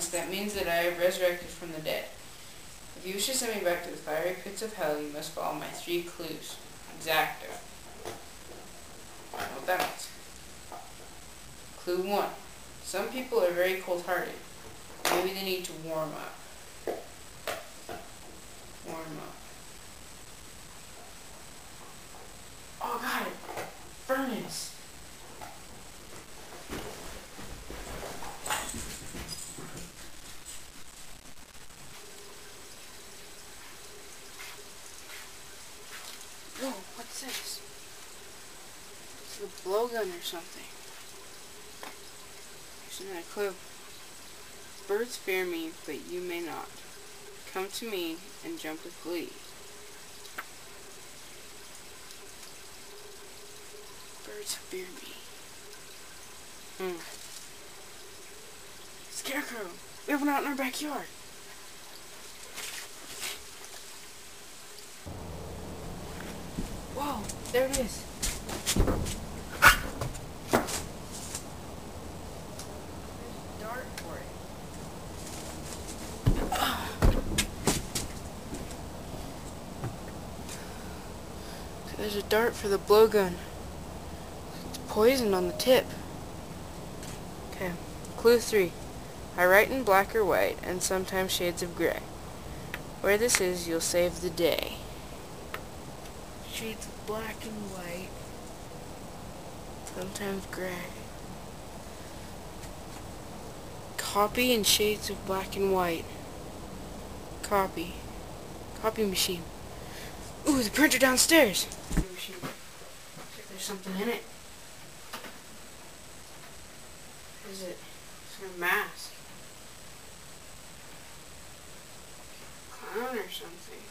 signs, that means that I have resurrected from the dead. If you wish to send me back to the fiery pits of hell, you must follow my 3 clues. Exacto. I don't know what that means. Clue 1. Some people are very cold-hearted. Maybe they need to warm up. Warm up. Oh, got it. Furnace. Whoa, what's this? It's a blowgun or something. There's another clue. Birds fear me, but you may not. Come to me and jump with glee. Birds fear me. Scarecrow! We have one out in our backyard. Whoa, there it is. There's a dart for it. There's a dart for the blowgun. It's poisoned on the tip. Okay, clue 3. I write in black or white, and sometimes shades of gray. Where this is, you'll save the day. Shades of black and white. Sometimes gray. Copy in shades of black and white. Copy. Copy machine. Ooh, the printer downstairs. Machine. Looks like there's something in it. What is it? It's a mask. Clown or something.